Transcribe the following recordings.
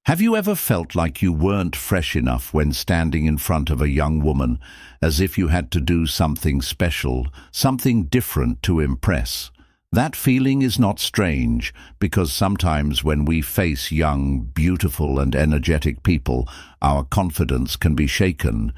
Have you ever felt like you weren't fresh enough when standing in front of a young woman, as if you had to do something special, something different to impress? That feeling is not strange, because sometimes when we face young, beautiful and energetic people, our confidence can be shaken.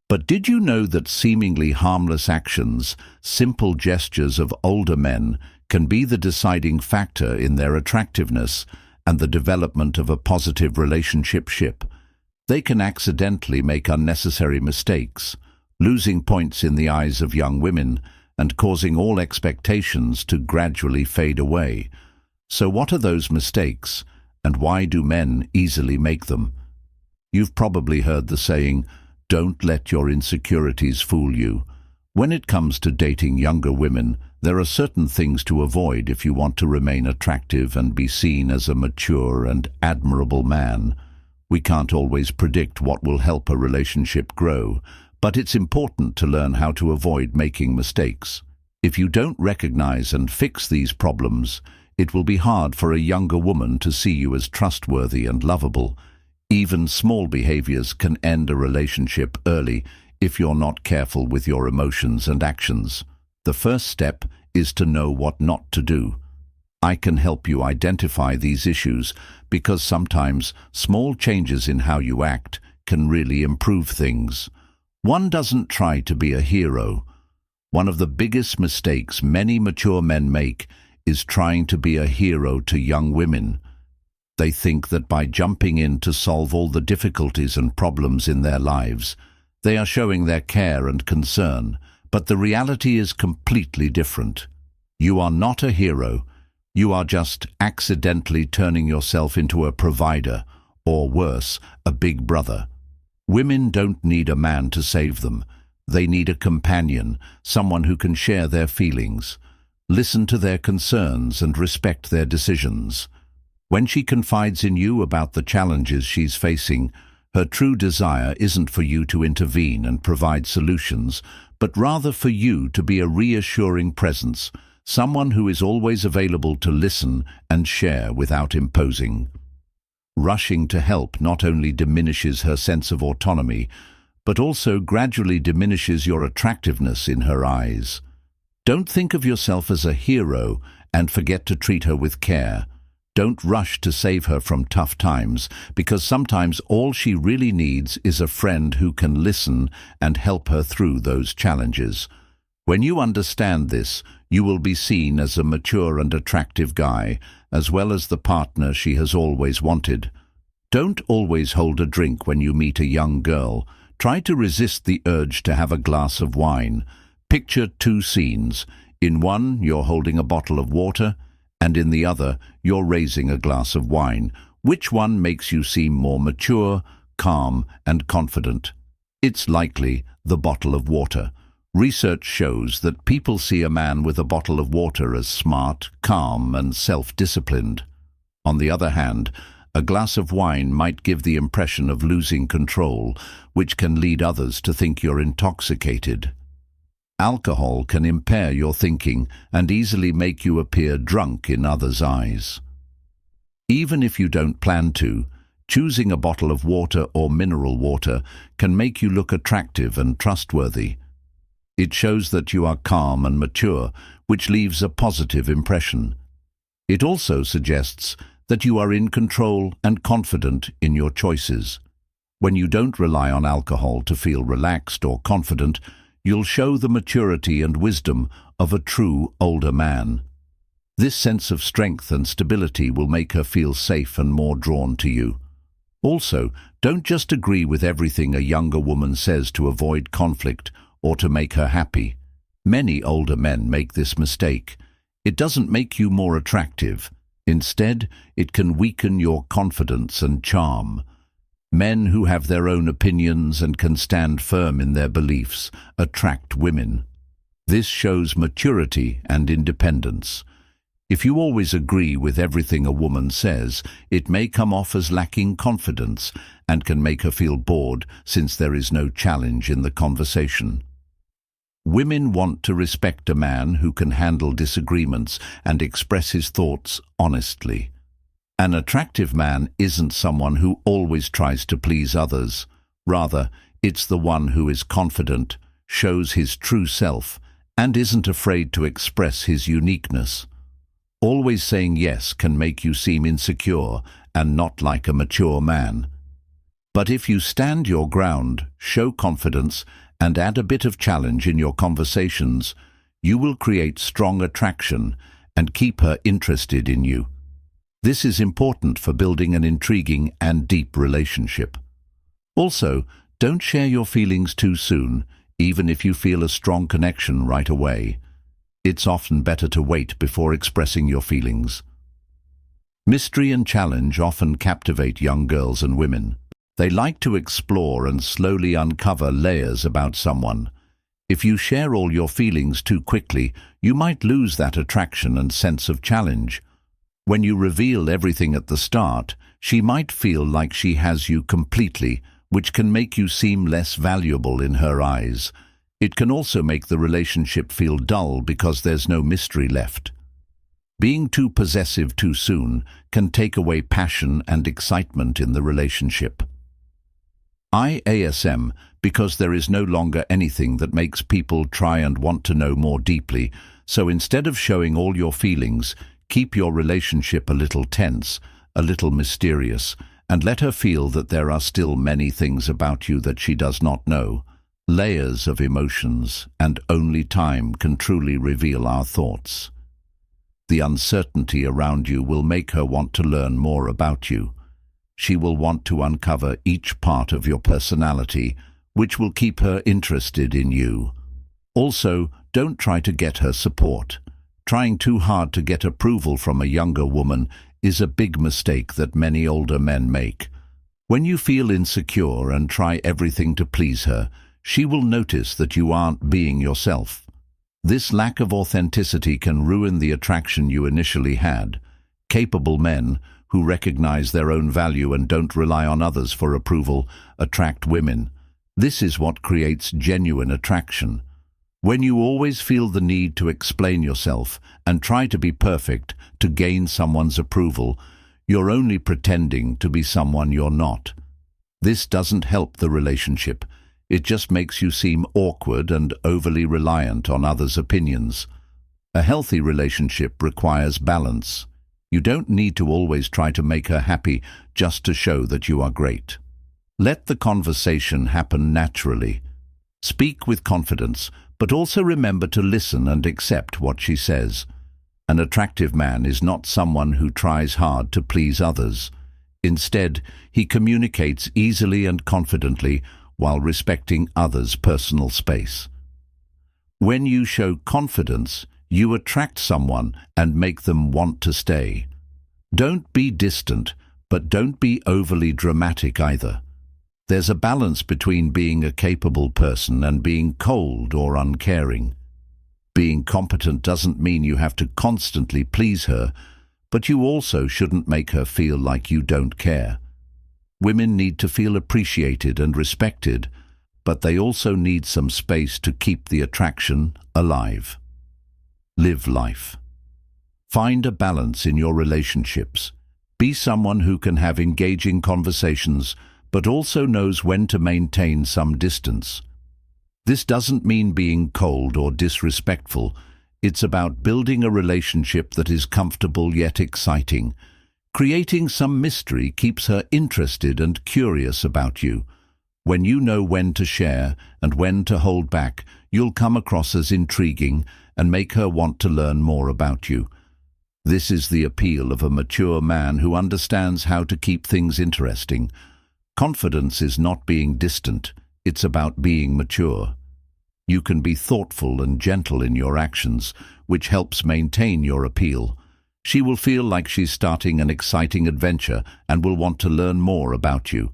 But did you know that seemingly harmless actions, simple gestures of older men, can be the deciding factor in their attractiveness and the development of a positive relationship? They can accidentally make unnecessary mistakes, losing points in the eyes of young women and causing all expectations to gradually fade away. So what are those mistakes, and why do men easily make them? You've probably heard the saying, "Don't let your insecurities fool you." When it comes to dating younger women, there are certain things to avoid if you want to remain attractive and be seen as a mature and admirable man. We can't always predict what will help a relationship grow, but it's important to learn how to avoid making mistakes. If you don't recognize and fix these problems, it will be hard for a younger woman to see you as trustworthy and lovable. Even small behaviors can end a relationship early if you're not careful with your emotions and actions. The first step is to know what not to do. I can help you identify these issues because sometimes small changes in how you act can really improve things. One doesn't try to be a hero. One of the biggest mistakes many mature men make is trying to be a hero to young women. They think that by jumping in to solve all the difficulties and problems in their lives, they are showing their care and concern, but the reality is completely different. You are not a hero. You are just accidentally turning yourself into a provider, or worse, a big brother. Women don't need a man to save them. They need a companion, someone who can share their feelings, listen to their concerns and respect their decisions. When she confides in you about the challenges she's facing, her true desire isn't for you to intervene and provide solutions, but rather for you to be a reassuring presence, someone who is always available to listen and share without imposing. Rushing to help not only diminishes her sense of autonomy, but also gradually diminishes your attractiveness in her eyes. Don't think of yourself as a hero and forget to treat her with care. Don't rush to save her from tough times, because sometimes all she really needs is a friend who can listen and help her through those challenges. When you understand this, you will be seen as a mature and attractive guy, as well as the partner she has always wanted. Don't always hold a drink when you meet a young girl. Try to resist the urge to have a glass of wine. Picture two scenes. In one, you're holding a bottle of water, and in the other, you're raising a glass of wine. Which one makes you seem more mature, calm, and confident? It's likely the bottle of water. Research shows that people see a man with a bottle of water as smart, calm, and self-disciplined. On the other hand, a glass of wine might give the impression of losing control, which can lead others to think you're intoxicated. Alcohol can impair your thinking and easily make you appear drunk in others' eyes. Even if you don't plan to, choosing a bottle of water or mineral water can make you look attractive and trustworthy. It shows that you are calm and mature, which leaves a positive impression. It also suggests that you are in control and confident in your choices. When you don't rely on alcohol to feel relaxed or confident, you'll show the maturity and wisdom of a true older man. This sense of strength and stability will make her feel safe and more drawn to you. Also, don't just agree with everything a younger woman says to avoid conflict or to make her happy. Many older men make this mistake. It doesn't make you more attractive. Instead, it can weaken your confidence and charm. Men who have their own opinions and can stand firm in their beliefs attract women. This shows maturity and independence. If you always agree with everything a woman says, it may come off as lacking confidence and can make her feel bored since there is no challenge in the conversation. Women want to respect a man who can handle disagreements and express his thoughts honestly. An attractive man isn't someone who always tries to please others. Rather, it's the one who is confident, shows his true self, and isn't afraid to express his uniqueness. Always saying yes can make you seem insecure and not like a mature man. But if you stand your ground, show confidence, and add a bit of challenge in your conversations, you will create strong attraction and keep her interested in you. This is important for building an intriguing and deep relationship. Also, don't share your feelings too soon, even if you feel a strong connection right away. It's often better to wait before expressing your feelings. Mystery and challenge often captivate young girls and women. They like to explore and slowly uncover layers about someone. If you share all your feelings too quickly, you might lose that attraction and sense of challenge. When you reveal everything at the start, she might feel like she has you completely, which can make you seem less valuable in her eyes. It can also make the relationship feel dull because there's no mystery left. Being too possessive too soon can take away passion and excitement in the relationship. IASM, because there is no longer anything that makes people try and want to know more deeply, so instead of showing all your feelings, keep your relationship a little tense, a little mysterious, and let her feel that there are still many things about you that she does not know. Layers of emotions, and only time can truly reveal our thoughts. The uncertainty around you will make her want to learn more about you. She will want to uncover each part of your personality, which will keep her interested in you. Also, don't try to get her support. Trying too hard to get approval from a younger woman is a big mistake that many older men make. When you feel insecure and try everything to please her, she will notice that you aren't being yourself. This lack of authenticity can ruin the attraction you initially had. Capable men, who recognize their own value and don't rely on others for approval, attract women. This is what creates genuine attraction. When you always feel the need to explain yourself and try to be perfect to gain someone's approval, you're only pretending to be someone you're not. This doesn't help the relationship. It just makes you seem awkward and overly reliant on others' opinions. A healthy relationship requires balance. You don't need to always try to make her happy just to show that you are great. Let the conversation happen naturally. Speak with confidence, but also remember to listen and accept what she says. An attractive man is not someone who tries hard to please others. Instead, he communicates easily and confidently while respecting others' personal space. When you show confidence, you attract someone and make them want to stay. Don't be distant, but don't be overly dramatic either. There's a balance between being a capable person and being cold or uncaring. Being competent doesn't mean you have to constantly please her, but you also shouldn't make her feel like you don't care. Women need to feel appreciated and respected, but they also need some space to keep the attraction alive. Live life. Find a balance in your relationships. Be someone who can have engaging conversations, but also knows when to maintain some distance. This doesn't mean being cold or disrespectful. It's about building a relationship that is comfortable yet exciting. Creating some mystery keeps her interested and curious about you. When you know when to share and when to hold back, you'll come across as intriguing and make her want to learn more about you. This is the appeal of a mature man who understands how to keep things interesting. Confidence is not being distant, it's about being mature. You can be thoughtful and gentle in your actions, which helps maintain your appeal. She will feel like she's starting an exciting adventure and will want to learn more about you.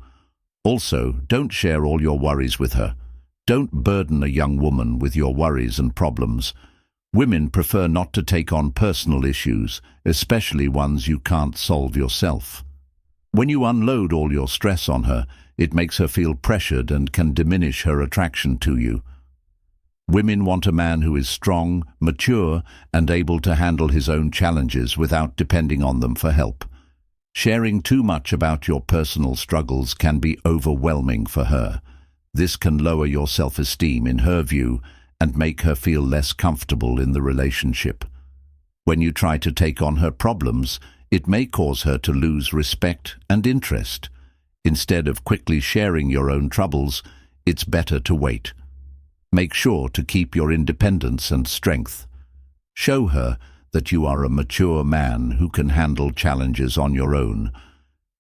Also, don't share all your worries with her. Don't burden a young woman with your worries and problems. Women prefer not to take on personal issues, especially ones you can't solve yourself. When you unload all your stress on her, it makes her feel pressured and can diminish her attraction to you. Women want a man who is strong, mature, and able to handle his own challenges without depending on them for help. Sharing too much about your personal struggles can be overwhelming for her. This can lower your self-esteem in her view and make her feel less comfortable in the relationship. When you try to take on her problems, it may cause her to lose respect and interest. Instead of quickly sharing your own troubles, it's better to wait. Make sure to keep your independence and strength. Show her that you are a mature man who can handle challenges on your own.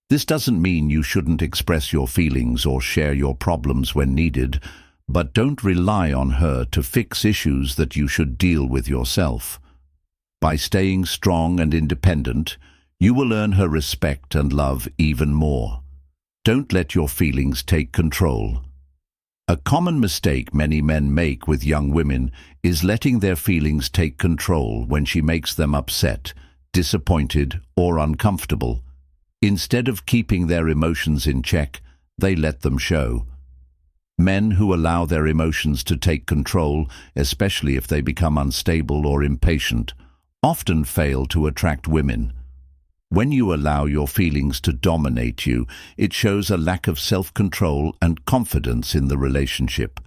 This doesn't mean you shouldn't express your feelings or share your problems when needed, but don't rely on her to fix issues that you should deal with yourself. By staying strong and independent, you will earn her respect and love even more. Don't let your feelings take control. A common mistake many men make with young women is letting their feelings take control when she makes them upset, disappointed, or uncomfortable. Instead of keeping their emotions in check, they let them show. Men who allow their emotions to take control, especially if they become unstable or impatient, often fail to attract women. When you allow your feelings to dominate you, it shows a lack of self-control and confidence in the relationship.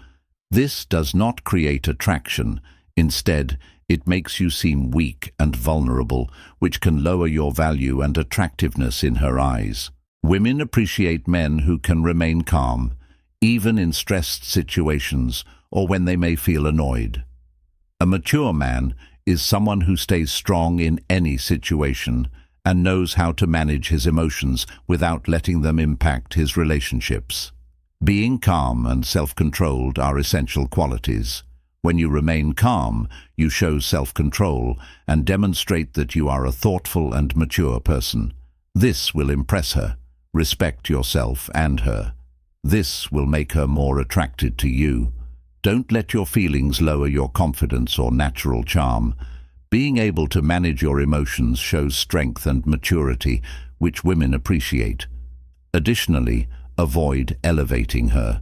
This does not create attraction. Instead, it makes you seem weak and vulnerable, which can lower your value and attractiveness in her eyes. Women appreciate men who can remain calm, even in stressed situations or when they may feel annoyed. A mature man is someone who stays strong in any situation and knows how to manage his emotions without letting them impact his relationships. Being calm and self-controlled are essential qualities. When you remain calm, you show self-control and demonstrate that you are a thoughtful and mature person. This will impress her. Respect yourself and her. This will make her more attracted to you. Don't let your feelings lower your confidence or natural charm. Being able to manage your emotions shows strength and maturity, which women appreciate. Additionally, avoid elevating her.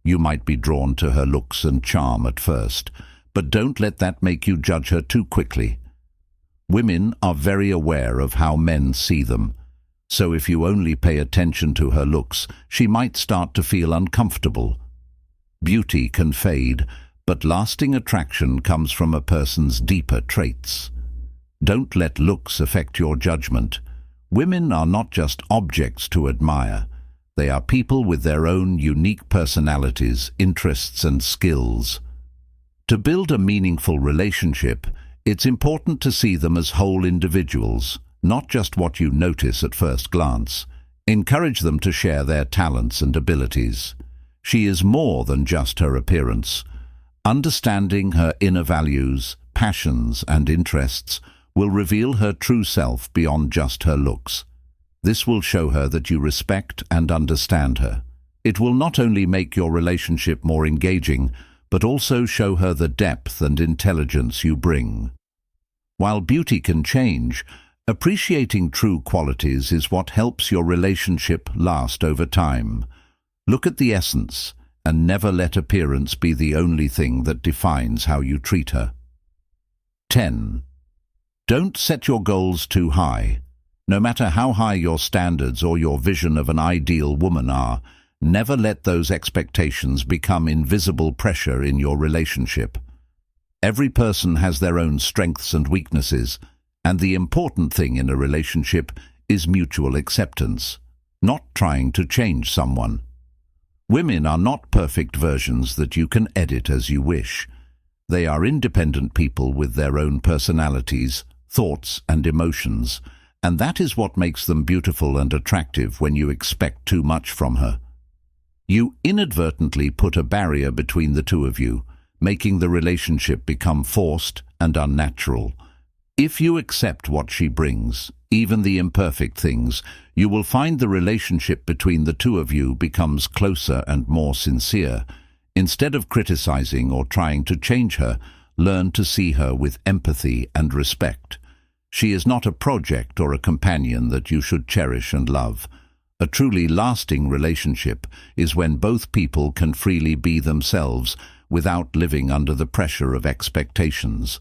You might be drawn to her looks and charm at first, but don't let that make you judge her too quickly. Women are very aware of how men see them, so if you only pay attention to her looks, she might start to feel uncomfortable. Beauty can fade, but lasting attraction comes from a person's deeper traits. Don't let looks affect your judgment. Women are not just objects to admire. They are people with their own unique personalities, interests, and skills. To build a meaningful relationship, it's important to see them as whole individuals, not just what you notice at first glance. Encourage them to share their talents and abilities. She is more than just her appearance. Understanding her inner values, passions, and interests will reveal her true self beyond just her looks. This will show her that you respect and understand her. It will not only make your relationship more engaging, but also show her the depth and intelligence you bring. While beauty can change, appreciating true qualities is what helps your relationship last over time. Look at the essence, and never let appearance be the only thing that defines how you treat her. 10. Don't set your goals too high. No matter how high your standards or your vision of an ideal woman are, never let those expectations become invisible pressure in your relationship. Every person has their own strengths and weaknesses, and the important thing in a relationship is mutual acceptance, not trying to change someone. Women are not perfect versions that you can edit as you wish. They are independent people with their own personalities, thoughts, and emotions, and that is what makes them beautiful and attractive when you expect too much from her. You inadvertently put a barrier between the two of you, making the relationship become forced and unnatural. If you accept what she brings, even the imperfect things, you will find the relationship between the two of you becomes closer and more sincere. Instead of criticizing or trying to change her, learn to see her with empathy and respect. She is not a project or a companion that you should cherish and love. A truly lasting relationship is when both people can freely be themselves without living under the pressure of expectations.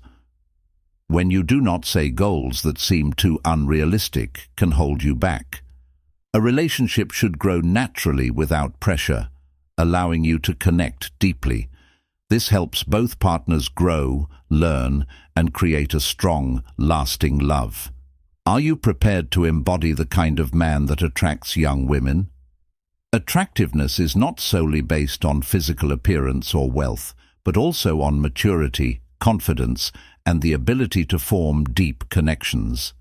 when you do not say goals that seem too unrealistic can hold you back. A relationship should grow naturally without pressure, allowing you to connect deeply. This helps both partners grow, learn, and create a strong, lasting love. Are you prepared to embody the kind of man that attracts young women? Attractiveness is not solely based on physical appearance or wealth, but also on maturity, confidence, and the ability to form deep connections.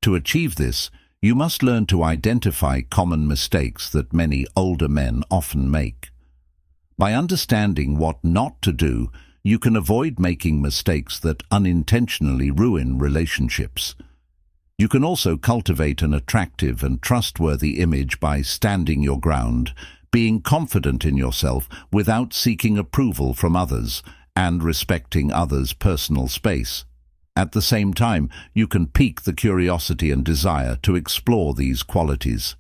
To achieve this, you must learn to identify common mistakes that many older men often make. By understanding what not to do, you can avoid making mistakes that unintentionally ruin relationships. You can also cultivate an attractive and trustworthy image by standing your ground, being confident in yourself without seeking approval from others, and respecting others' personal space. At the same time, you can pique the curiosity and desire to explore these qualities.